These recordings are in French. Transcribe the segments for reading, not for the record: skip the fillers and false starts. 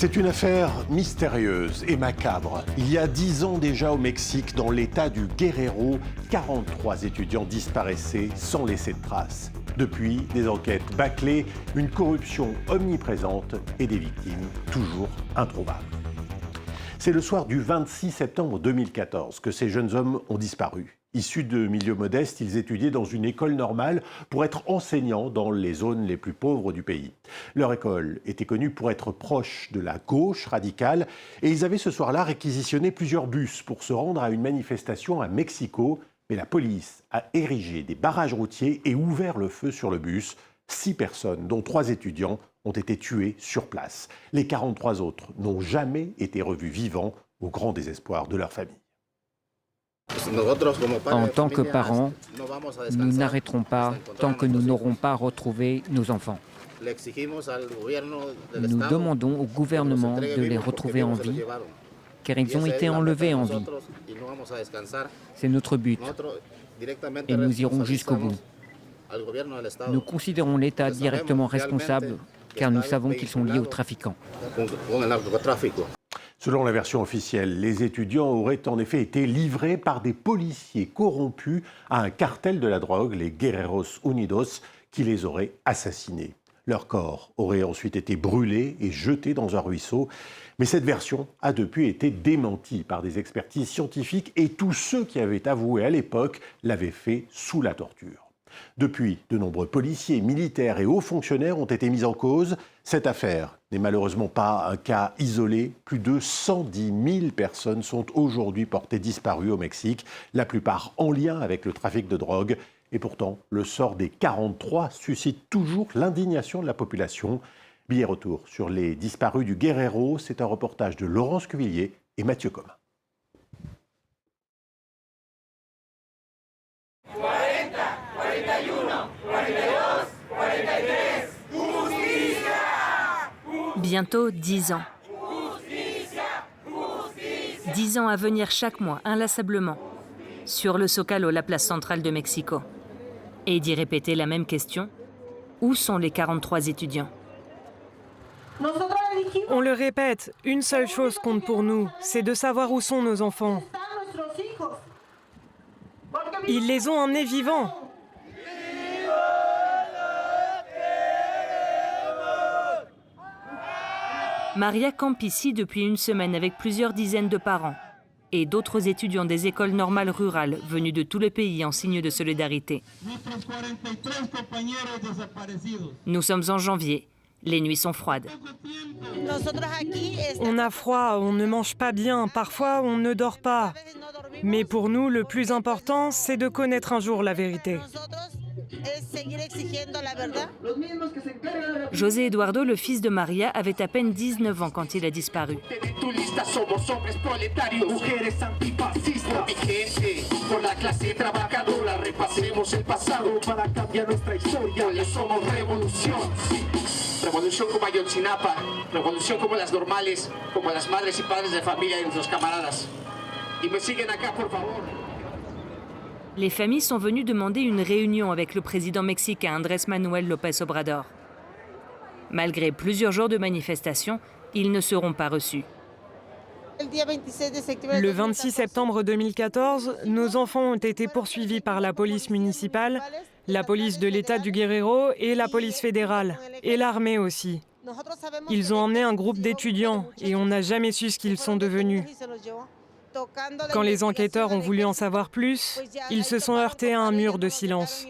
C'est une affaire mystérieuse et macabre. Il y a 10 ans déjà au Mexique, dans l'état du Guerrero, 43 étudiants disparaissaient sans laisser de traces. Depuis, des enquêtes bâclées, une corruption omniprésente et des victimes toujours introuvables. C'est le soir du 26 septembre 2014 que ces jeunes hommes ont disparu. Issus de milieux modestes, ils étudiaient dans une école normale pour être enseignants dans les zones les plus pauvres du pays. Leur école était connue pour être proche de la gauche radicale et ils avaient ce soir-là réquisitionné plusieurs bus pour se rendre à une manifestation à Mexico. Mais la police a érigé des barrages routiers et ouvert le feu sur le bus. 6 personnes, dont 3 étudiants, ont été tuées sur place. Les 43 autres n'ont jamais été revus vivants, au grand désespoir de leur famille. En tant que parents, nous n'arrêterons pas tant que nous n'aurons pas retrouvé nos enfants. Nous demandons au gouvernement de les retrouver en vie, car ils ont été enlevés en vie. C'est notre but, et nous irons jusqu'au bout. Nous considérons l'État directement responsable, car nous savons qu'ils sont liés aux trafiquants. Selon la version officielle, les étudiants auraient en effet été livrés par des policiers corrompus à un cartel de la drogue, les Guerreros Unidos, qui les aurait assassinés. Leur corps aurait ensuite été brûlé et jeté dans un ruisseau. Mais cette version a depuis été démentie par des expertises scientifiques et tous ceux qui avaient avoué à l'époque l'avaient fait sous la torture. Depuis, de nombreux policiers, militaires et hauts fonctionnaires ont été mis en cause. Cette affaire n'est malheureusement pas un cas isolé. Plus de 110 000 personnes sont aujourd'hui portées disparues au Mexique, la plupart en lien avec le trafic de drogue. Et pourtant, le sort des 43 suscite toujours l'indignation de la population. Billet retour sur les disparus du Guerrero, c'est un reportage de Laurence Cuvillier et Mathieu Comin. Bientôt 10 ans. 10 ans à venir chaque mois, inlassablement, sur le Zócalo, la place centrale de Mexico. Et d'y répéter la même question, où sont les 43 étudiants? On le répète, une seule chose compte pour nous, c'est de savoir où sont nos enfants. Ils les ont emmenés vivants. Maria campe ici depuis une semaine avec plusieurs dizaines de parents et d'autres étudiants des écoles normales rurales venus de tout le pays en signe de solidarité. Nous sommes en janvier, les nuits sont froides. On a froid, on ne mange pas bien, parfois on ne dort pas. Mais pour nous, le plus important, c'est de connaître un jour la vérité. José Eduardo, le fils de Maria, avait à peine 19 ans quand il a disparu. Revolución como Ayotzinapa, revolución como las normales, como las madres y padres de familia de nuestros camaradas. Y me siguen acá, por favor. Les familles sont venues demander une réunion avec le président mexicain Andrés Manuel López Obrador. Malgré plusieurs jours de manifestations, ils ne seront pas reçus. Le 26 septembre 2014, nos enfants ont été poursuivis par la police municipale, la police de l'État du Guerrero et la police fédérale, et l'armée aussi. Ils ont emmené un groupe d'étudiants et on n'a jamais su ce qu'ils sont devenus. Quand les enquêteurs ont voulu en savoir plus, ils se sont heurtés à un mur de silence.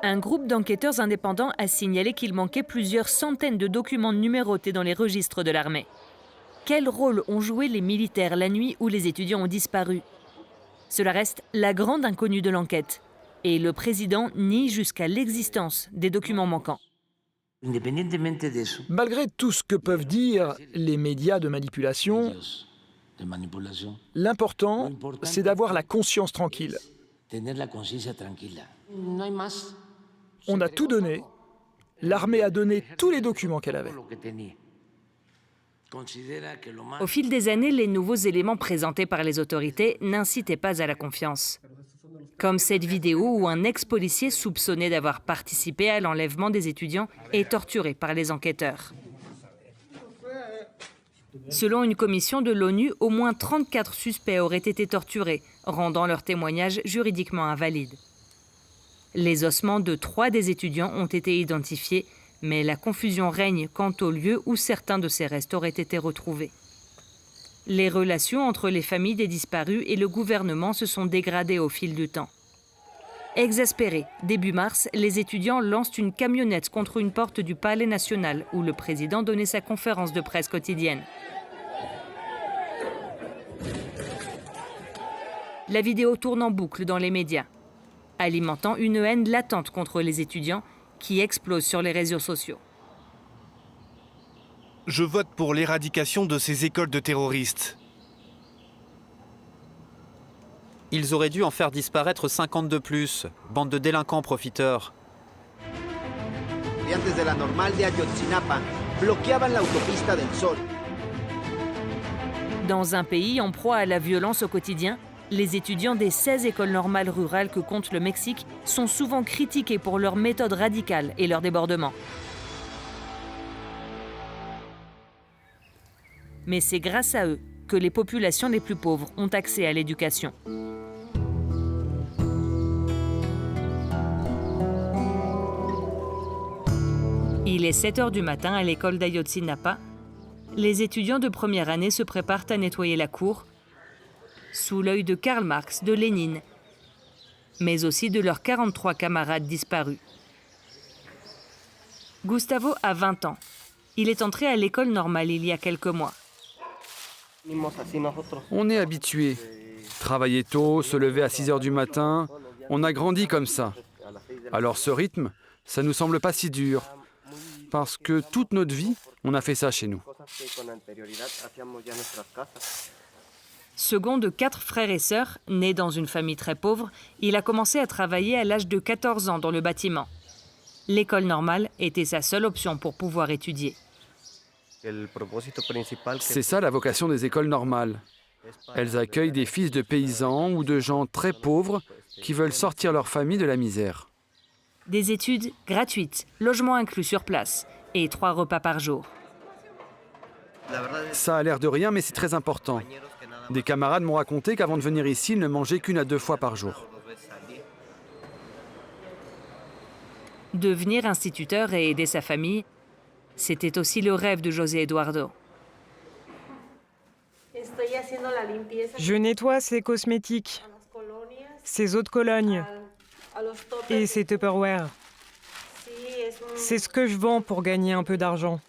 Un groupe d'enquêteurs indépendants a signalé qu'il manquait plusieurs centaines de documents numérotés dans les registres de l'armée. Quel rôle ont joué les militaires la nuit où les étudiants ont disparu? Cela reste la grande inconnue de l'enquête. Et le président nie jusqu'à l'existence des documents manquants. Malgré tout ce que peuvent dire les médias de manipulation, l'important, c'est d'avoir la conscience tranquille. On a tout donné. L'armée a donné tous les documents qu'elle avait. Au fil des années, les nouveaux éléments présentés par les autorités n'incitaient pas à la confiance. Comme cette vidéo où un ex-policier soupçonné d'avoir participé à l'enlèvement des étudiants est torturé par les enquêteurs. Selon une commission de l'ONU, au moins 34 suspects auraient été torturés, rendant leur témoignage juridiquement invalide. Les ossements de 3 des étudiants ont été identifiés, mais la confusion règne quant au lieu où certains de ces restes auraient été retrouvés. Les relations entre les familles des disparus et le gouvernement se sont dégradées au fil du temps. Exaspérés, début mars, les étudiants lancent une camionnette contre une porte du Palais national où le président donnait sa conférence de presse quotidienne. La vidéo tourne en boucle dans les médias, alimentant une haine latente contre les étudiants qui explose sur les réseaux sociaux. Je vote pour l'éradication de ces écoles de terroristes. Ils auraient dû en faire disparaître 50 de plus, bande de délinquants profiteurs. Estudiantes de la Normal de Ayotzinapa bloqueaban la autopista del Sol. Dans un pays en proie à la violence au quotidien, les étudiants des 16 écoles normales rurales que compte le Mexique sont souvent critiqués pour leurs méthodes radicales et leurs débordements. Mais c'est grâce à eux que les populations les plus pauvres ont accès à l'éducation. Il est 7 h du matin à l'école d'Ayotzinapa. Les étudiants de première année se préparent à nettoyer la cour, sous l'œil de Karl Marx, de Lénine, mais aussi de leurs 43 camarades disparus. Gustavo a 20 ans. Il est entré à l'école normale il y a quelques mois. On est habitué. Travailler tôt, se lever à 6 h du matin, on a grandi comme ça. Alors ce rythme, ça nous semble pas si dur. Parce que toute notre vie, on a fait ça chez nous. Second de 4 frères et sœurs, né dans une famille très pauvre, il a commencé à travailler à l'âge de 14 ans dans le bâtiment. L'école normale était sa seule option pour pouvoir étudier. C'est ça la vocation des écoles normales. Elles accueillent des fils de paysans ou de gens très pauvres qui veulent sortir leur famille de la misère. Des études gratuites, logement inclus sur place et 3 repas par jour. Ça a l'air de rien, mais c'est très important. Des camarades m'ont raconté qu'avant de venir ici, ils ne mangeaient qu'1 à 2 fois par jour. Devenir instituteur et aider sa famille, c'était aussi le rêve de José Eduardo. Je nettoie ces cosmétiques, ces eaux de Cologne et ces Tupperware. C'est ce que je vends pour gagner un peu d'argent.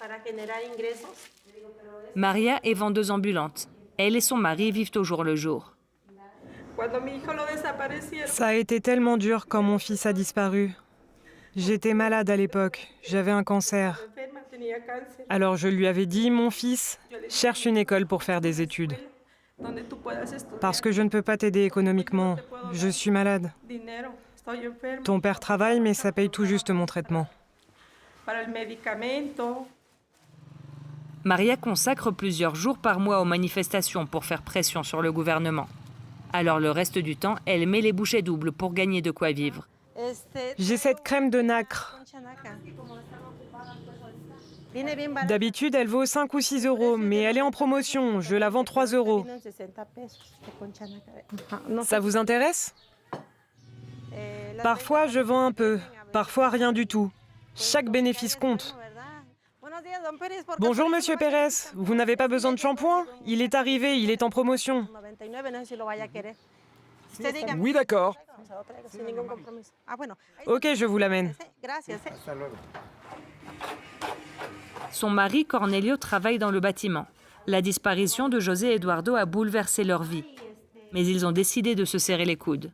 Maria est vendeuse ambulante. Elle et son mari vivent au jour le jour. Ça a été tellement dur quand mon fils a disparu. J'étais malade à l'époque, j'avais un cancer. Alors je lui avais dit, mon fils, cherche une école pour faire des études. Parce que je ne peux pas t'aider économiquement, je suis malade. Ton père travaille, mais ça paye tout juste mon traitement. Maria consacre plusieurs jours par mois aux manifestations pour faire pression sur le gouvernement. Alors le reste du temps, elle met les bouchées doubles pour gagner de quoi vivre. J'ai cette crème de nacre. D'habitude, elle vaut 5 ou 6 euros, mais elle est en promotion. Je la vends 3 euros. Ça vous intéresse? Parfois, je vends un peu. Parfois, rien du tout. Chaque bénéfice compte. Bonjour, Monsieur Pérez. Vous n'avez pas besoin de shampoing? Il est arrivé, il est en promotion. Oui, d'accord. Ok, je vous l'amène. Son mari, Cornelio, travaille dans le bâtiment. La disparition de José Eduardo a bouleversé leur vie. Mais ils ont décidé de se serrer les coudes.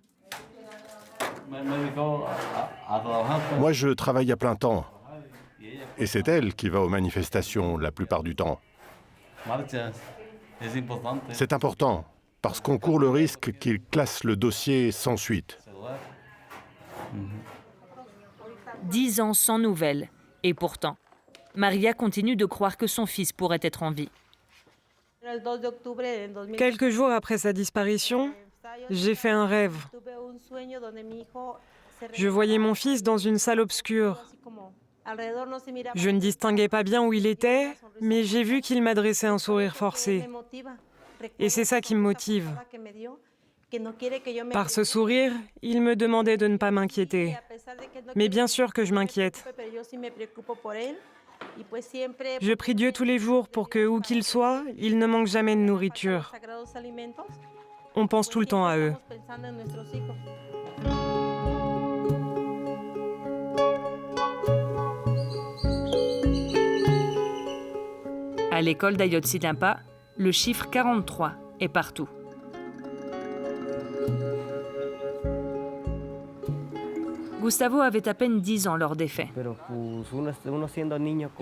Moi, je travaille à plein temps. Et c'est elle qui va aux manifestations la plupart du temps. C'est important, parce qu'on court le risque qu'ils classent le dossier sans suite. 10 ans sans nouvelles. Et pourtant, Maria continue de croire que son fils pourrait être en vie. Quelques jours après sa disparition, j'ai fait un rêve. Je voyais mon fils dans une salle obscure, Je ne distinguais pas bien où il était, mais j'ai vu qu'il m'adressait un sourire forcé. Et c'est ça qui me motive. Par ce sourire, il me demandait de ne pas m'inquiéter. Mais bien sûr que je m'inquiète. Je prie Dieu tous les jours pour que, où qu'il soit, il ne manque jamais de nourriture. On pense tout le temps à eux. À l'école d'Ayotzinapa, le chiffre 43 est partout. Gustavo avait à peine 10 ans lors des faits.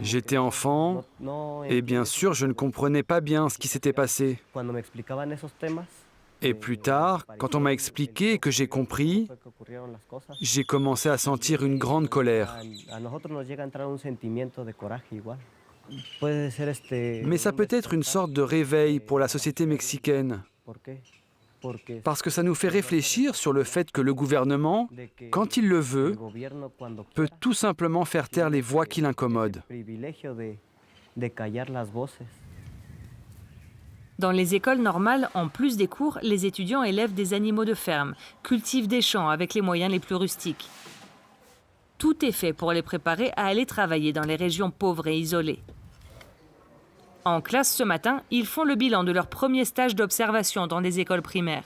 J'étais enfant et bien sûr, je ne comprenais pas bien ce qui s'était passé. Et plus tard, quand on m'a expliqué et que j'ai compris, j'ai commencé à sentir une grande colère. Mais ça peut être une sorte de réveil pour la société mexicaine. Parce que ça nous fait réfléchir sur le fait que le gouvernement, quand il le veut, peut tout simplement faire taire les voix qui l'incommodent. Dans les écoles normales, en plus des cours, les étudiants élèvent des animaux de ferme, cultivent des champs avec les moyens les plus rustiques. Tout est fait pour les préparer à aller travailler dans les régions pauvres et isolées. En classe ce matin, ils font le bilan de leur premier stage d'observation dans des écoles primaires.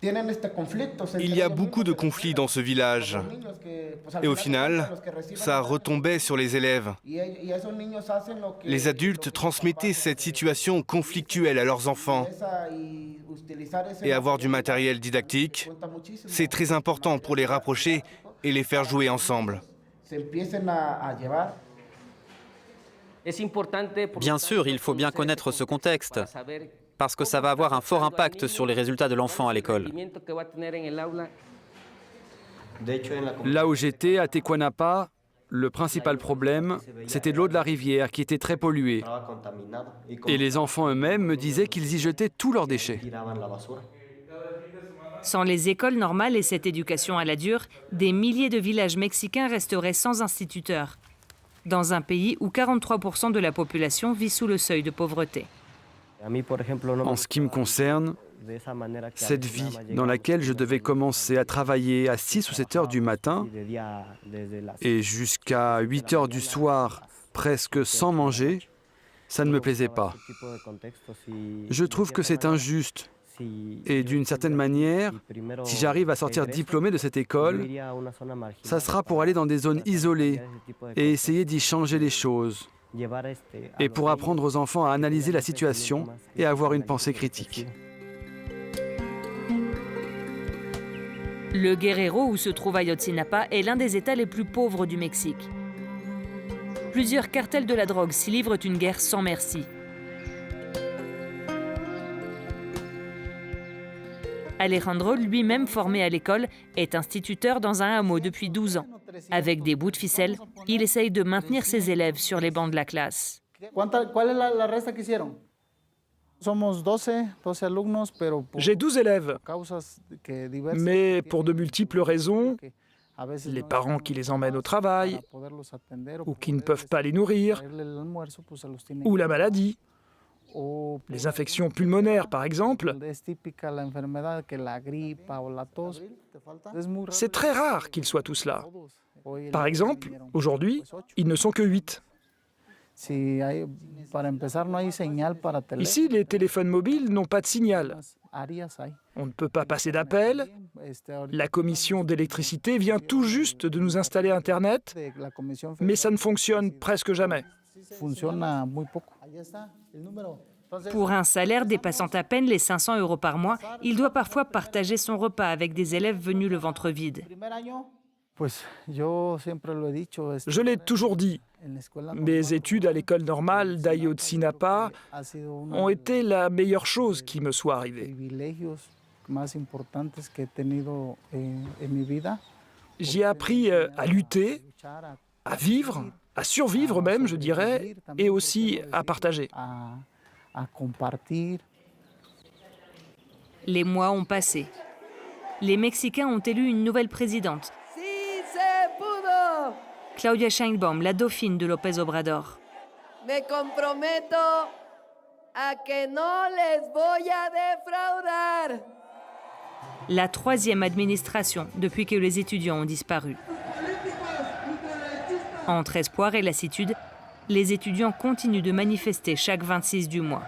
Il y a beaucoup de conflits dans ce village. Et au final, ça retombait sur les élèves. Les adultes transmettaient cette situation conflictuelle à leurs enfants. Et avoir du matériel didactique, c'est très important pour les rapprocher et les faire jouer ensemble. Bien sûr, il faut bien connaître ce contexte, parce que ça va avoir un fort impact sur les résultats de l'enfant à l'école. Là où j'étais, à Tecuanapa, le principal problème, c'était de l'eau de la rivière qui était très polluée. Et les enfants eux-mêmes me disaient qu'ils y jetaient tous leurs déchets. Sans les écoles normales et cette éducation à la dure, des milliers de villages mexicains resteraient sans instituteurs, dans un pays où 43% de la population vit sous le seuil de pauvreté. En ce qui me concerne, cette vie dans laquelle je devais commencer à travailler à 6 ou 7 heures du matin et jusqu'à 8 heures du soir, presque sans manger, ça ne me plaisait pas. Je trouve que c'est injuste. Et d'une certaine manière, si j'arrive à sortir diplômé de cette école, ça sera pour aller dans des zones isolées et essayer d'y changer les choses. Et pour apprendre aux enfants à analyser la situation et à avoir une pensée critique. Le Guerrero, où se trouve Ayotzinapa, est l'un des États les plus pauvres du Mexique. Plusieurs cartels de la drogue s'y livrent une guerre sans merci. Alejandro, lui-même formé à l'école, est instituteur dans un hameau depuis 12 ans. Avec des bouts de ficelle, il essaye de maintenir ses élèves sur les bancs de la classe. J'ai 12 élèves, mais pour de multiples raisons, les parents qui les emmènent au travail, ou qui ne peuvent pas les nourrir, ou la maladie, les infections pulmonaires par exemple. C'est très rare qu'ils soient tous là. Par exemple, aujourd'hui, ils ne sont que 8. Ici, les téléphones mobiles n'ont pas de signal. On ne peut pas passer d'appel. La commission d'électricité vient tout juste de nous installer Internet, mais ça ne fonctionne presque jamais. Pour un salaire dépassant à peine les 500 € par mois, il doit parfois partager son repas avec des élèves venus le ventre vide. Je l'ai toujours dit, mes études à l'école normale d'Ayotzinapa ont été la meilleure chose qui me soit arrivée. J'y ai appris à lutter, à vivre, à survivre même, je dirais, et aussi à partager. Les mois ont passé. Les Mexicains ont élu une nouvelle présidente. ¡Sí se pudo! Claudia Sheinbaum, la dauphine de López Obrador. Me comprometo a que no les voy a defraudar. La troisième administration depuis que les étudiants ont disparu. Entre espoir et lassitude, les étudiants continuent de manifester chaque 26 du mois.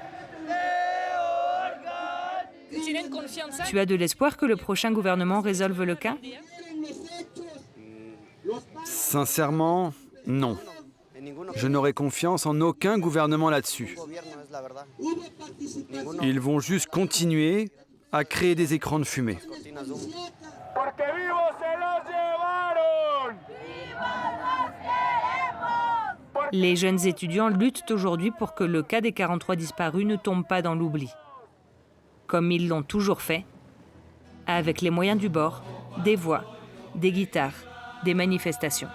Tu as de l'espoir que le prochain gouvernement résolve le cas? Sincèrement, non. Je n'aurai confiance en aucun gouvernement là-dessus. Ils vont juste continuer à créer des écrans de fumée. Les jeunes étudiants luttent aujourd'hui pour que le cas des 43 disparus ne tombe pas dans l'oubli. Comme ils l'ont toujours fait, avec les moyens du bord, des voix, des guitares, des manifestations.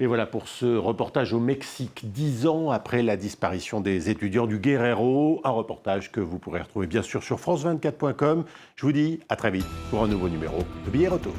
Et voilà pour ce reportage au Mexique, 10 ans après la disparition des étudiants du Guerrero. Un reportage que vous pourrez retrouver bien sûr sur france24.com. Je vous dis à très vite pour un nouveau numéro de Billet Retour.